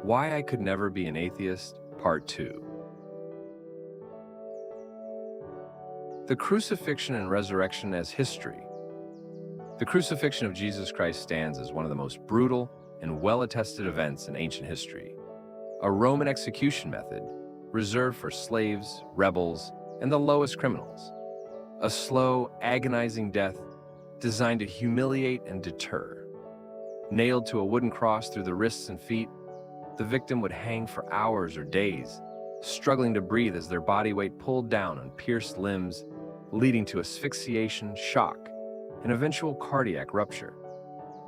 Why I Could Never Be an Atheist, Part 2. The Crucifixion and Resurrection as History. The crucifixion of Jesus Christ stands as one of the most brutal and well-attested events in ancient history. A Roman execution method reserved for slaves, rebels, and the lowest criminals. A slow, agonizing death designed to humiliate and deter. Nailed to a wooden cross through the wrists and feet, the victim would hang for hours or days, struggling to breathe as their body weight pulled down on pierced limbs, leading to asphyxiation, shock, and eventual cardiac rupture.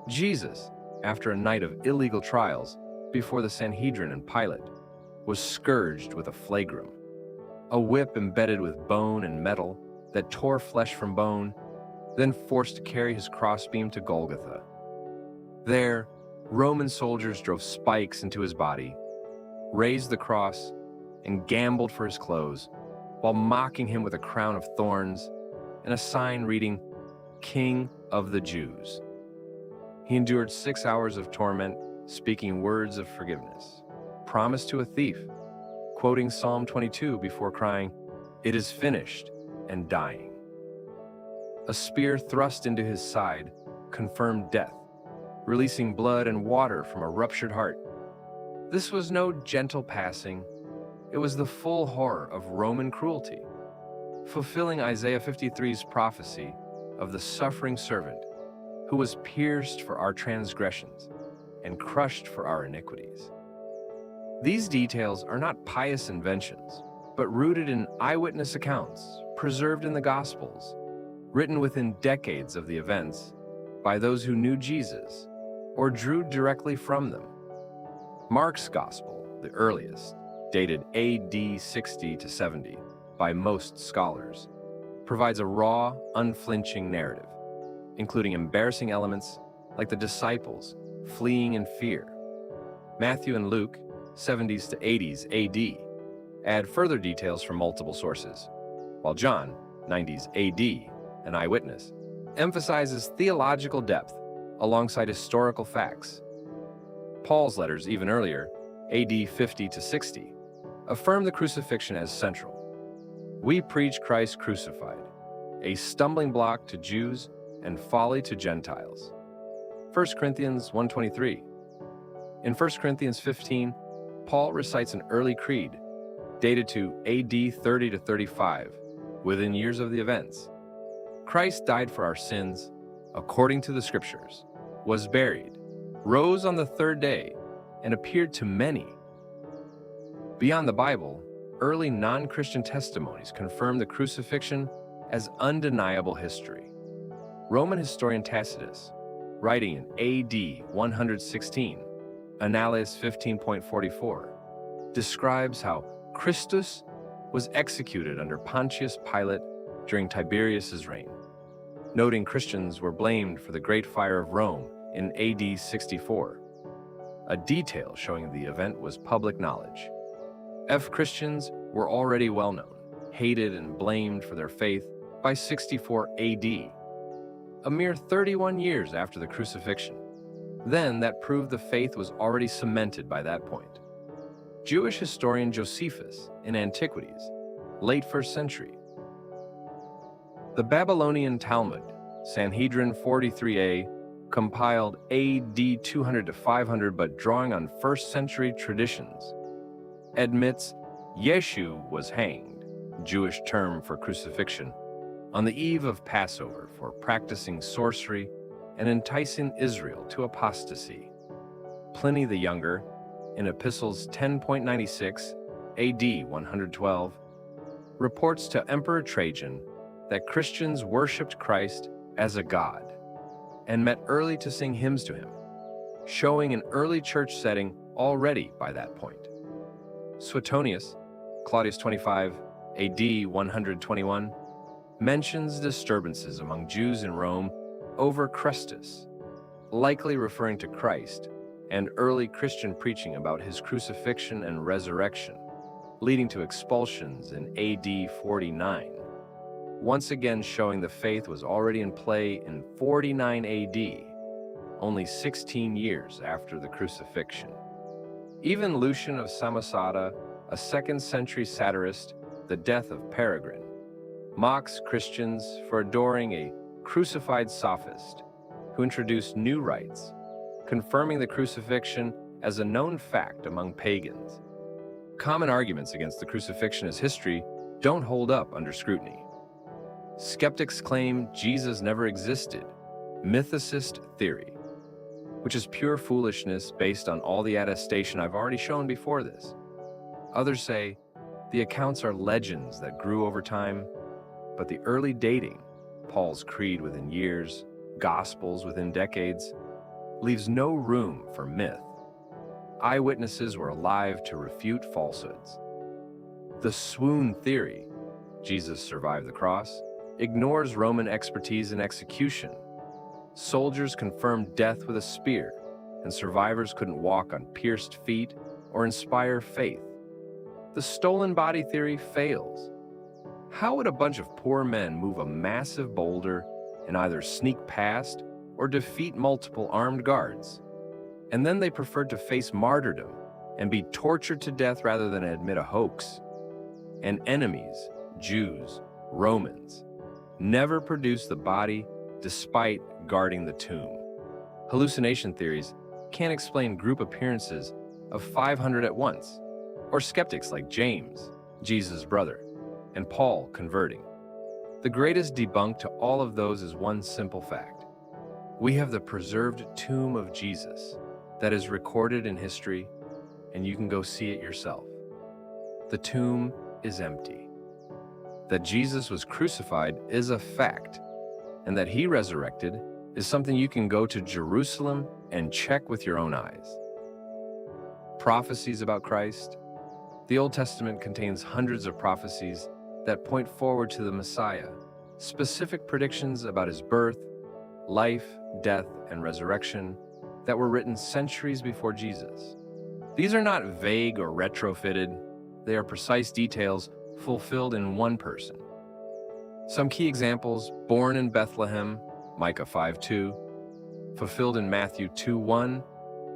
Jesus, after a night of illegal trials before the Sanhedrin and Pilate, was scourged with a flagrum, a whip embedded with bone and metal that tore flesh from bone, then forced to carry his crossbeam to Golgotha. There, Roman soldiers drove spikes into his body, raised the cross, and gambled for his clothes, while mocking him with a crown of thorns and a sign reading, "King of the Jews." He endured 6 hours of torment, speaking words of forgiveness, promised to a thief, quoting Psalm 22 before crying, "It is finished," and dying. A spear thrust into his side confirmed death, releasing blood and water from a ruptured heart. This was no gentle passing. It was the full horror of Roman cruelty, fulfilling Isaiah 53's prophecy of the suffering servant who was pierced for our transgressions and crushed for our iniquities. These details are not pious inventions, but rooted in eyewitness accounts preserved in the Gospels, written within decades of the events by those who knew Jesus or drew directly from them. Mark's Gospel, the earliest, dated AD 60 to 70 by most scholars, provides a raw, unflinching narrative, including embarrassing elements like the disciples fleeing in fear. Matthew and Luke, 70s to 80s AD, add further details from multiple sources, while John, 90s AD, an eyewitness, emphasizes theological depth alongside historical facts. Paul's letters, even earlier, AD 50 to 60, affirm the crucifixion as central. We preach Christ crucified, a stumbling block to Jews and folly to Gentiles. 1 Corinthians 1:23. In 1 Corinthians 15, Paul recites an early creed, dated to AD 30 to 35, within years of the events. Christ died for our sins, according to the Scriptures, was buried, rose on the third day, and appeared to many. Beyond the Bible, early non-Christian testimonies confirm the crucifixion as undeniable history. Roman historian Tacitus, writing in AD 116, Annales 15.44, describes how Christus was executed under Pontius Pilate during Tiberius's reign, noting Christians were blamed for the Great Fire of Rome in AD 64, a detail showing the event was public knowledge. Christians were already well known, hated and blamed for their faith by 64 AD, a mere 31 years after the crucifixion. Then that proved the faith was already cemented by that point. Jewish historian Josephus in Antiquities, late 1st century. The Babylonian Talmud, Sanhedrin 43a, compiled AD 200 to 500 but drawing on 1st century traditions, admits Yeshu was hanged, Jewish term for crucifixion, on the eve of Passover for practicing sorcery and enticing Israel to apostasy. Pliny the Younger, in Epistles 10.96 AD 112, reports to Emperor Trajan that Christians worshipped Christ as a god and met early to sing hymns to him, showing an early church setting already by that point. Suetonius, Claudius 25 AD 121, mentions disturbances among Jews in Rome over Christus, likely referring to Christ, and early Christian preaching about his crucifixion and resurrection, leading to expulsions in AD 49, once again showing the faith was already in play in 49 AD, only 16 years after the crucifixion. Even Lucian of Samosata, a 2nd century satirist, The Death of Peregrine, mocks Christians for adoring a crucified sophist who introduced new rites, confirming the crucifixion as a known fact among pagans. Common arguments against the crucifixion as history don't hold up under scrutiny. Skeptics claim Jesus never existed, mythicist theory, which is pure foolishness based on all the attestation I've already shown before this. Others say the accounts are legends that grew over time, but the early dating, Paul's creed within years, Gospels within decades, leaves no room for myth. Eyewitnesses were alive to refute falsehoods. The swoon theory, Jesus survived the cross, ignores Roman expertise in execution. Soldiers confirmed death with a spear, and survivors couldn't walk on pierced feet or inspire faith. The stolen body theory fails. How would a bunch of poor men move a massive boulder and either sneak past or defeat multiple armed guards? And then they preferred to face martyrdom and be tortured to death rather than admit a hoax. And enemies, Jews, Romans, never produced the body despite guarding the tomb. Hallucination theories can't explain group appearances of 500 at once, or skeptics like James, Jesus' brother, and Paul converting. The greatest debunk to all of those is one simple fact. We have the preserved tomb of Jesus that is recorded in history, and you can go see it yourself. The tomb is empty. That Jesus was crucified is a fact, and that he resurrected is something you can go to Jerusalem and check with your own eyes. Prophecies about Christ. The Old Testament contains hundreds of prophecies that point forward to the Messiah, specific predictions about his birth, life, death, and resurrection that were written centuries before Jesus. These are not vague or retrofitted. They are precise details fulfilled in one person. Some key examples: born in Bethlehem, Micah 5:2, fulfilled in Matthew 2:1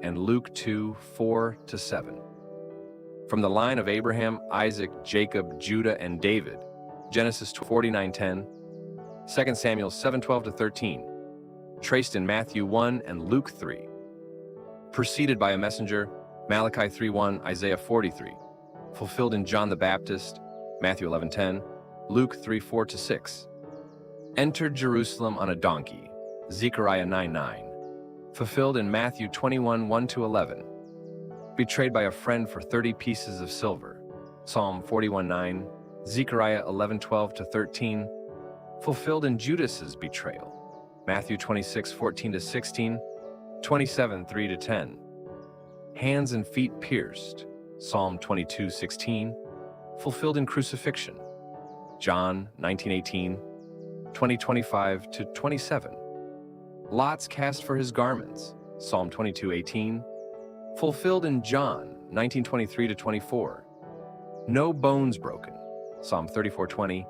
and Luke 2:4-7. From the line of Abraham, Isaac, Jacob, Judah, and David, Genesis 49:10, 2 Samuel 7:12-13, traced in Matthew 1 and Luke 3. Preceded by a messenger, Malachi 3:1, Isaiah 43, fulfilled in John the Baptist, Matthew 11:10, Luke 3:4-6. Entered Jerusalem on a donkey, Zechariah 9:9, fulfilled in Matthew 21:1-11. Betrayed by a friend for 30 pieces of silver, Psalm 41:9, Zechariah 11:12-13, fulfilled in Judas's betrayal, Matthew 26:14-16, 27:3-10. Hands and feet pierced, Psalm 22:16, fulfilled in crucifixion, John 19:18, 20:25-27. Lots cast for his garments, Psalm 22:18, fulfilled in John 19:23-24. No bones broken, Psalm 34:20,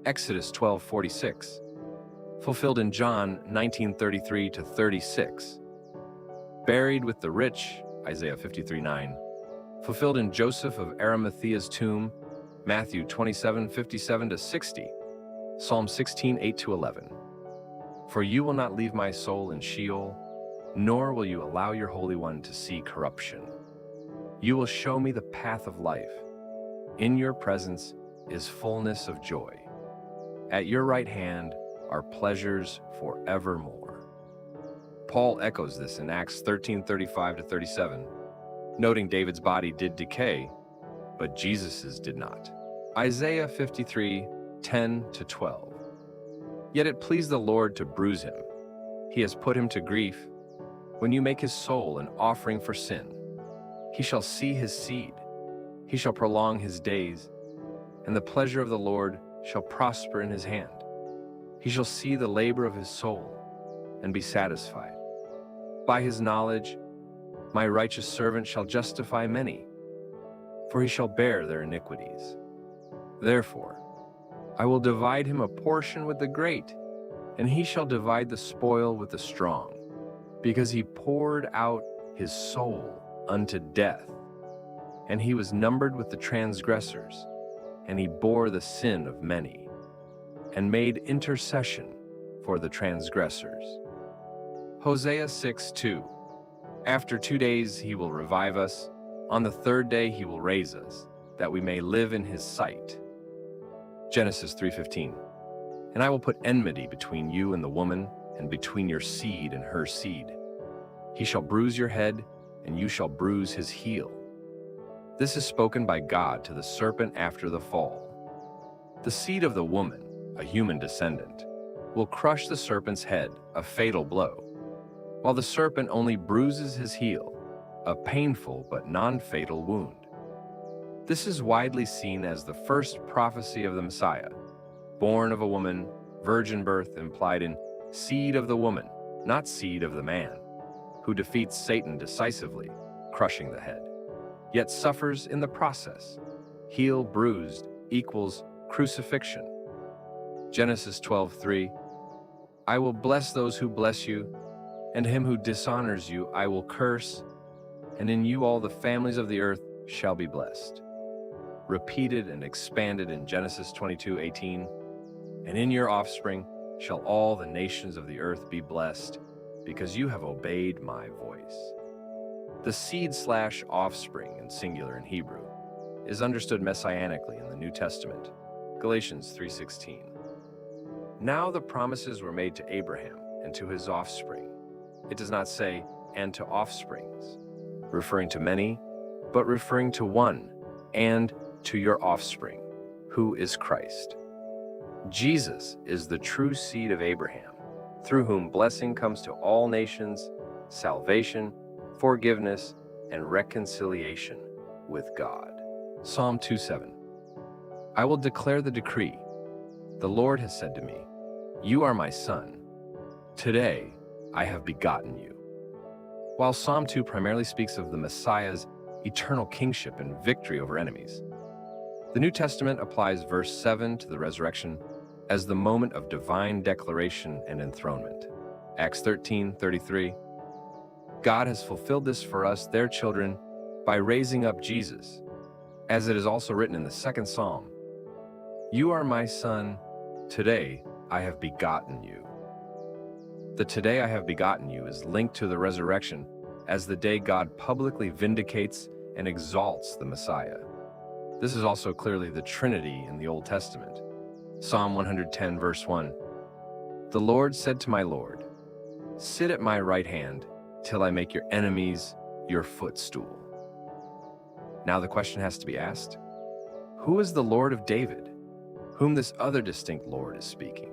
Exodus 12:46, fulfilled in John 19:33-36. Buried with the rich, Isaiah 53:9, fulfilled in Joseph of Arimathea's tomb, Matthew 27:57-60, Psalm 16:8-11. For you will not leave my soul in Sheol, nor will you allow your Holy One to see corruption. You will show me the path of life. In your presence is fullness of joy. At your right hand are pleasures forevermore. Paul echoes this in Acts 13:35-37, noting David's body did decay, but Jesus's did not. Isaiah 53:10-12. Yet it pleased the Lord to bruise him. He has put him to grief. When you make his soul an offering for sin, he shall see his seed. He shall prolong his days, and the pleasure of the Lord shall prosper in his hand. He shall see the labor of his soul and be satisfied. By his knowledge, my righteous servant shall justify many, for he shall bear their iniquities. Therefore, I will divide him a portion with the great, and he shall divide the spoil with the strong, because he poured out his soul unto death. And he was numbered with the transgressors, and he bore the sin of many, and made intercession for the transgressors. Hosea 6:2. After 2 days he will revive us, on the third day he will raise us, that we may live in his sight. Genesis 3:15. And I will put enmity between you and the woman, and between your seed and her seed. He shall bruise your head, and you shall bruise his heel. This is spoken by God to the serpent after the fall. The seed of the woman, a human descendant, will crush the serpent's head, a fatal blow, while the serpent only bruises his heel, a painful but non-fatal wound. This is widely seen as the first prophecy of the Messiah, born of a woman, virgin birth implied in seed of the woman, not seed of the man, who defeats Satan decisively, crushing the head, yet suffers in the process. Heel bruised equals crucifixion. Genesis 12:3. I will bless those who bless you, and him who dishonors you I will curse, and in you all the families of the earth shall be blessed. Repeated and expanded in Genesis 22:18. And in your offspring shall all the nations of the earth be blessed, because you have obeyed my voice. The seed/offspring, in singular in Hebrew, is understood messianically in the New Testament, Galatians 3:16. Now the promises were made to Abraham and to his offspring. It does not say, and to offsprings, referring to many, but referring to one, and to your offspring, who is Christ. Jesus is the true seed of Abraham, through whom blessing comes to all nations, salvation, forgiveness, and reconciliation with God. Psalm 2:7. I will declare the decree. The Lord has said to me, you are my son. Today I have begotten you. While Psalm 2 primarily speaks of the Messiah's eternal kingship and victory over enemies, the New Testament applies verse 7 to the resurrection as the moment of divine declaration and enthronement. Acts 13:33. God has fulfilled this for us, their children, by raising up Jesus, as it is also written in the second Psalm, you are my son, today I have begotten you. The today I have begotten you is linked to the resurrection as the day God publicly vindicates and exalts the Messiah. This is also clearly the Trinity in the Old Testament. Psalm 110 verse 1. The Lord said to my Lord, sit at my right hand till I make your enemies your footstool. Now the question has to be asked, who is the Lord of David, whom this other distinct Lord is speaking?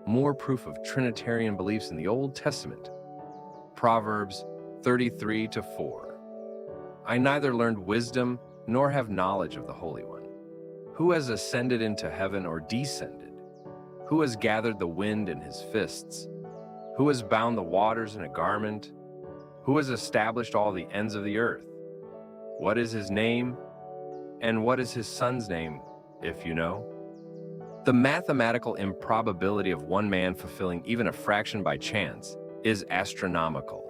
More proof of Trinitarian beliefs in the Old Testament. Proverbs 33:4. I neither learned wisdom nor have knowledge of the Holy One. Who has ascended into heaven or descended? Who has gathered the wind in his fists? Who has bound the waters in a garment? Who has established all the ends of the earth? What is his name? And what is his son's name, if you know? The mathematical improbability of one man fulfilling even a fraction by chance is astronomical.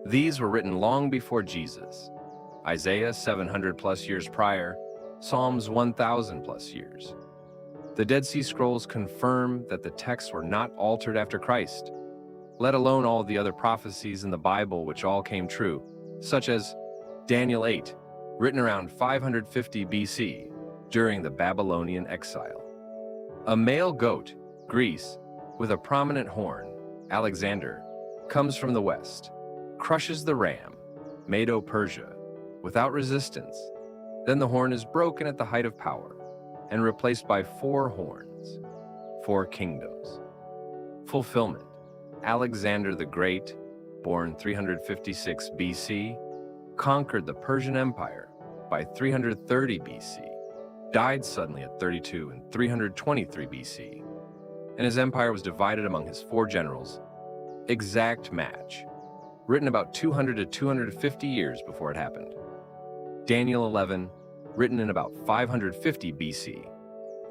These were written long before Jesus. Isaiah 700 plus years prior, Psalms 1,000 plus years. The Dead Sea Scrolls confirm that the texts were not altered after Christ, let alone all the other prophecies in the Bible which all came true, such as Daniel 8, written around 550 BC during the Babylonian exile. A male goat, Greece, with a prominent horn, Alexander, comes from the west, crushes the ram, Medo-Persia, without resistance. Then the horn is broken at the height of power and replaced by 4 horns, 4 kingdoms. Fulfillment. Alexander the Great, born 356 BC, conquered the Persian Empire by 330 BC, died suddenly at 32 and 323 BC, and his empire was divided among his 4 generals. Exact match, written about 200 to 250 years before it happened. Daniel 11, written in about 550 BC,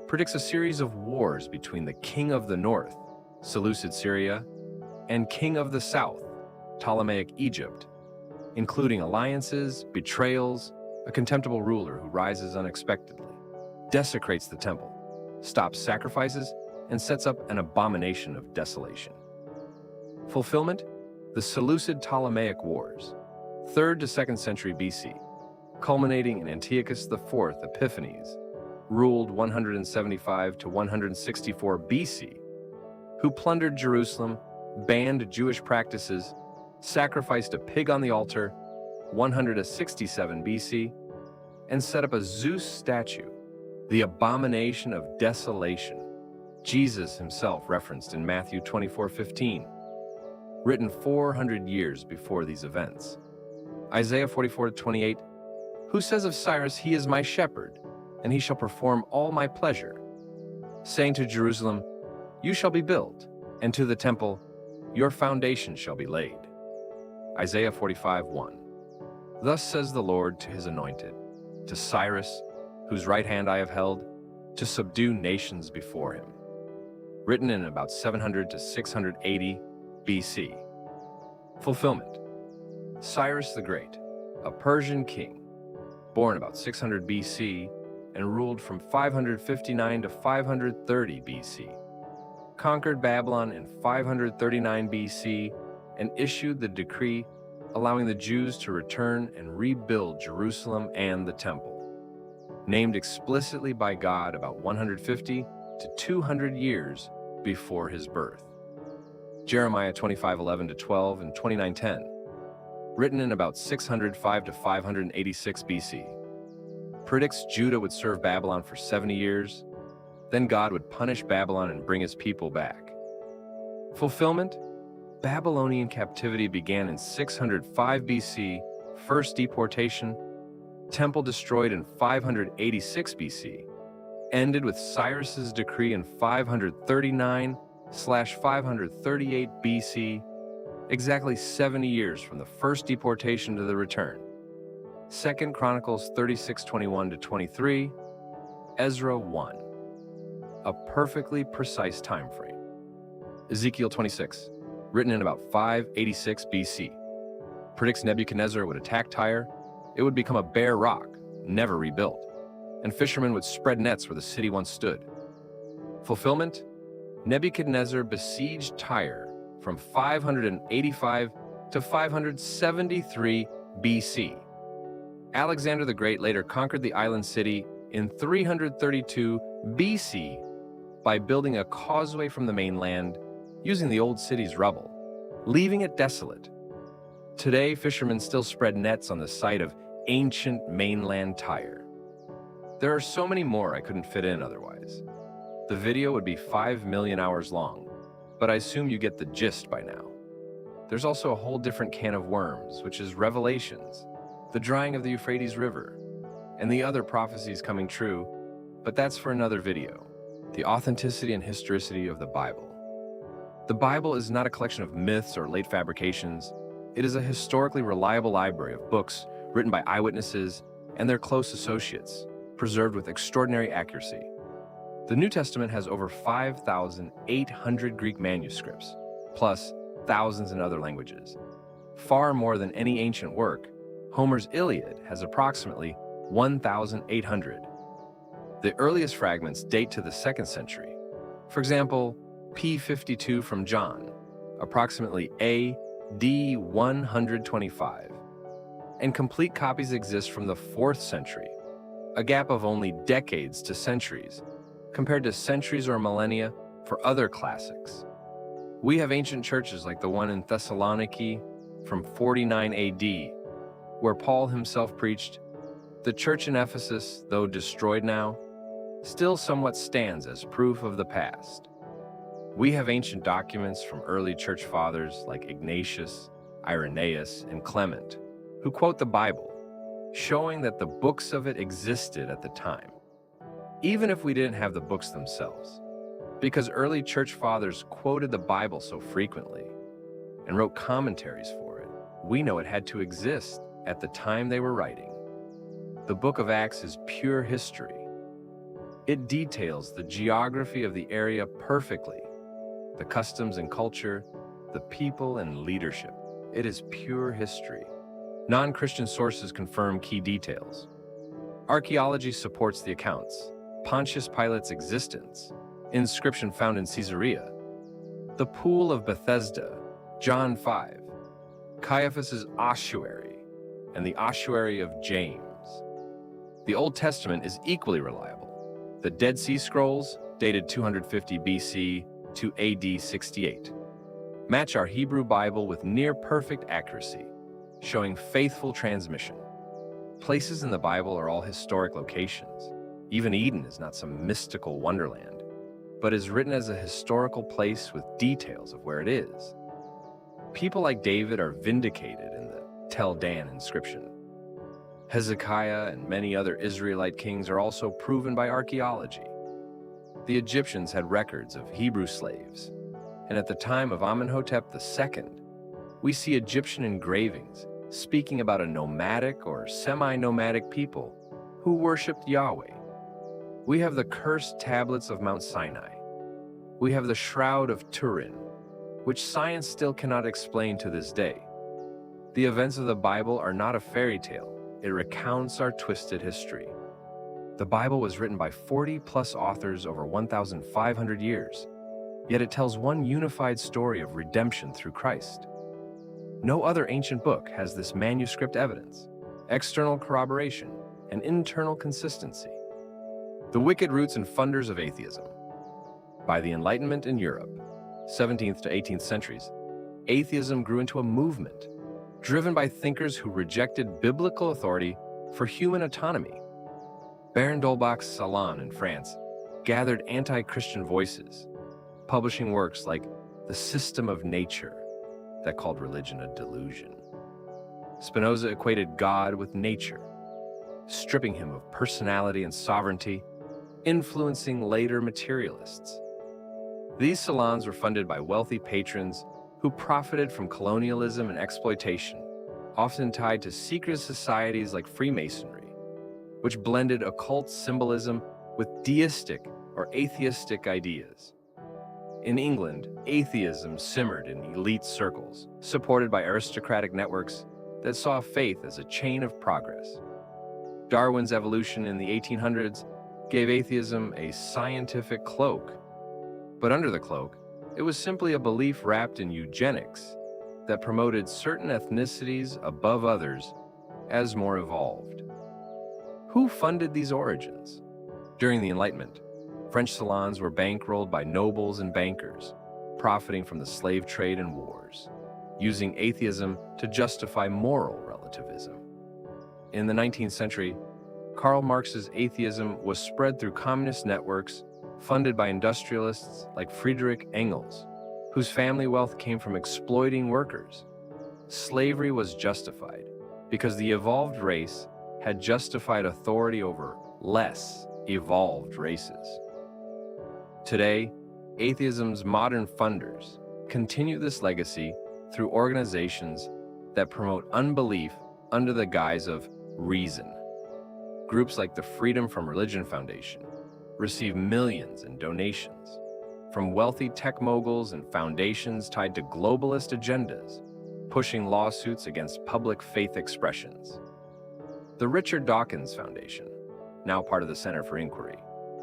predicts a series of wars between the king of the north, Seleucid Syria, and king of the south, Ptolemaic Egypt, including alliances, betrayals, a contemptible ruler who rises unexpectedly, desecrates the temple, stops sacrifices, and sets up an abomination of desolation. Fulfillment? The Seleucid Ptolemaic Wars, 3rd to 2nd century BC, culminating in Antiochus IV Epiphanes, ruled 175 to 164 BC, who plundered Jerusalem, banned Jewish practices, sacrificed a pig on the altar, 167 BC, and set up a Zeus statue, the abomination of desolation, Jesus himself referenced in Matthew 24:15, written 400 years before these events. Isaiah 44:28, who says of Cyrus, "He is my shepherd, and he shall perform all my pleasure," saying to Jerusalem, "You shall be built," and to the temple, "Your foundation shall be laid." Isaiah 45:1. Thus says the Lord to his anointed, to Cyrus, whose right hand I have held, to subdue nations before him. Written in about 700 to 680 BC. Fulfillment. Cyrus the Great, a Persian king, born about 600 BC and ruled from 559 to 530 BC, conquered Babylon in 539 BC and issued the decree allowing the Jews to return and rebuild Jerusalem and the temple. Named explicitly by God about 150 to 200 years before his birth. Jeremiah 25:11 to 12 and 29:10, written in about 605 to 586 BC, predicts Judah would serve Babylon for 70 years, then God would punish Babylon and bring his people back. Fulfillment? Babylonian captivity began in 605 BC, first deportation, temple destroyed in 586 BC, ended with Cyrus's decree in 539/538 BC, exactly 70 years from the first deportation to the return. 2 Chronicles 36:21 to 23, Ezra 1. A perfectly precise time frame. Ezekiel 26, written in about 586 BC, predicts Nebuchadnezzar would attack Tyre, it would become a bare rock, never rebuilt, and fishermen would spread nets where the city once stood. Fulfillment? Nebuchadnezzar besieged Tyre from 585 to 573 BC. Alexander the Great later conquered the island city in 332 BC by building a causeway from the mainland using the old city's rubble, leaving it desolate. Today, fishermen still spread nets on the site of ancient mainland Tyre. There are so many more I couldn't fit in otherwise. The video would be 5 million hours long, but I assume you get the gist by now. There's also a whole different can of worms, which is Revelations, the drying of the Euphrates River, and the other prophecies coming true, but that's for another video. The authenticity and historicity of the Bible. The Bible is not a collection of myths or late fabrications. It is a historically reliable library of books written by eyewitnesses and their close associates, preserved with extraordinary accuracy. The New Testament has over 5,800 Greek manuscripts, plus thousands in other languages. Far more than any ancient work, Homer's Iliad has approximately 1,800. The earliest fragments date to the 2nd century. For example, P52 from John, approximately AD 125. And complete copies exist from the 4th century, a gap of only decades to centuries, compared to centuries or millennia for other classics. We have ancient churches like the one in Thessaloniki from 49 AD, where Paul himself preached. The church in Ephesus, though destroyed now, still somewhat stands as proof of the past. We have ancient documents from early church fathers like Ignatius, Irenaeus, and Clement, who quote the Bible, showing that the books of it existed at the time, even if we didn't have the books themselves. Because early church fathers quoted the Bible so frequently and wrote commentaries for it, we know it had to exist at the time they were writing. The book of Acts is pure history. It details the geography of the area perfectly, the customs and culture, the people and leadership. It is pure history. Non-Christian sources confirm key details. Archaeology supports the accounts. Pontius Pilate's existence, inscription found in Caesarea, the pool of Bethesda, John 5, Caiaphas's ossuary, and the ossuary of James. The Old Testament is equally reliable. The Dead Sea Scrolls, dated 250 BC to AD 68, match our Hebrew Bible with near-perfect accuracy, showing faithful transmission. Places in the Bible are all historic locations. Even Eden is not some mystical wonderland, but is written as a historical place with details of where it is. People like David are vindicated in the Tel Dan inscription. Hezekiah and many other Israelite kings are also proven by archaeology. The Egyptians had records of Hebrew slaves, and at the time of Amenhotep II, we see Egyptian engravings speaking about a nomadic or semi-nomadic people who worshipped Yahweh. We have the cursed tablets of Mount Sinai. We have the Shroud of Turin, which science still cannot explain to this day. The events of the Bible are not a fairy tale. It recounts our twisted history. The Bible was written by 40-plus authors over 1,500 years, yet it tells one unified story of redemption through Christ. No other ancient book has this manuscript evidence, external corroboration, and internal consistency. The wicked roots and funders of atheism. By the Enlightenment in Europe, 17th to 18th centuries, atheism grew into a movement, driven by thinkers who rejected biblical authority for human autonomy. Baron d'Holbach's Salon in France gathered anti-Christian voices, publishing works like The System of Nature that called religion a delusion. Spinoza equated God with nature, stripping him of personality and sovereignty, influencing later materialists. These salons were funded by wealthy patrons who profited from colonialism and exploitation, often tied to secret societies like Freemasonry, which blended occult symbolism with deistic or atheistic ideas. In England, atheism simmered in elite circles, supported by aristocratic networks that saw faith as a chain of progress. Darwin's evolution in the 1800s gave atheism a scientific cloak, but under the cloak, it was simply a belief wrapped in eugenics that promoted certain ethnicities above others as more evolved. Who funded these origins? During the Enlightenment, French salons were bankrolled by nobles and bankers, profiting from the slave trade and wars, using atheism to justify moral relativism. In the 19th century, Karl Marx's atheism was spread through communist networks funded by industrialists like Friedrich Engels, whose family wealth came from exploiting workers. Slavery was justified because the evolved race had justified authority over less evolved races. Today, atheism's modern funders continue this legacy through organizations that promote unbelief under the guise of reason. Groups like the Freedom from Religion Foundation receive millions in donations from wealthy tech moguls and foundations tied to globalist agendas, pushing lawsuits against public faith expressions. The Richard Dawkins Foundation, now part of the Center for Inquiry,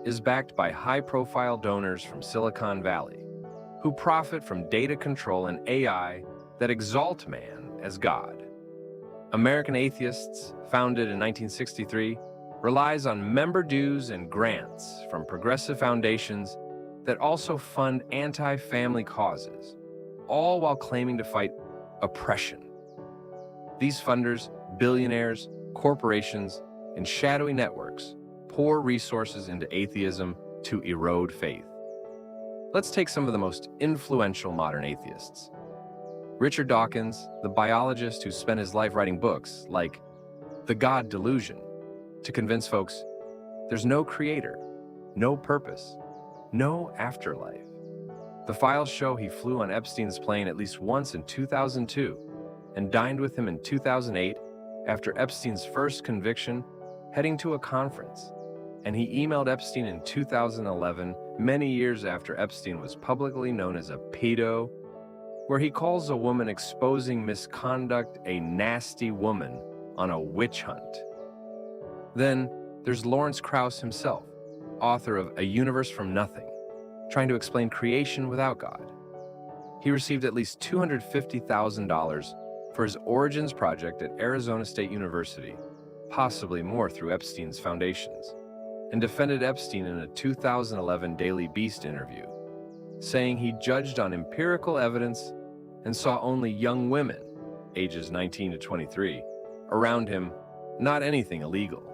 is backed by high-profile donors from Silicon Valley, who profit from data control and AI that exalt man as God. American Atheists, founded in 1963, relies on member dues and grants from progressive foundations that also fund anti-family causes, all while claiming to fight oppression. These funders, billionaires, corporations, and shadowy networks pour resources into atheism to erode faith. Let's take some of the most influential modern atheists. Richard Dawkins, the biologist who spent his life writing books like The God Delusion, to convince folks there's no creator, no purpose, no afterlife. The files show he flew on Epstein's plane at least once in 2002 and dined with him in 2008 after Epstein's first conviction, heading to a conference. And he emailed Epstein in 2011, many years after Epstein was publicly known as a pedo, where he calls a woman exposing misconduct a nasty woman on a witch hunt. Then, There's Lawrence Krauss himself, author of A Universe from Nothing, trying to explain creation without God. He received at least $250,000 for his Origins project at Arizona State University, possibly more through Epstein's foundations, and defended Epstein in a 2011 Daily Beast interview, saying he judged on empirical evidence and saw only young women, ages 19 to 23, around him, not anything illegal.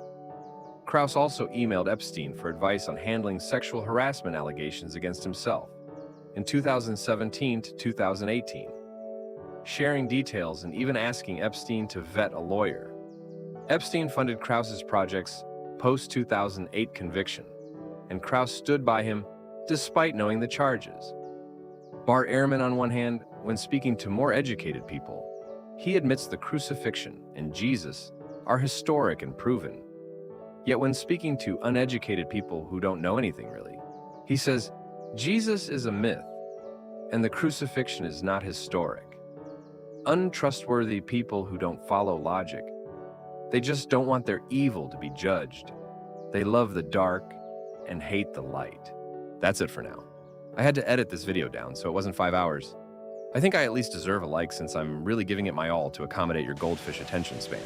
Krauss also emailed Epstein for advice on handling sexual harassment allegations against himself in 2017 to 2018, sharing details and even asking Epstein to vet a lawyer. Epstein funded Krauss's projects post-2008 conviction, and Krauss stood by him despite knowing the charges. Bart Ehrman, on one hand, when speaking to more educated people, he admits the crucifixion and Jesus are historic and proven. Yet when speaking to uneducated people who don't know anything really, he says, Jesus is a myth, and the crucifixion is not historic. Untrustworthy people who don't follow logic. They just don't want their evil to be judged. They love the dark and hate the light. That's it for now. I had to edit this video down, so it wasn't 5 hours. I think I at least deserve a like since I'm really giving it my all to accommodate your goldfish attention span.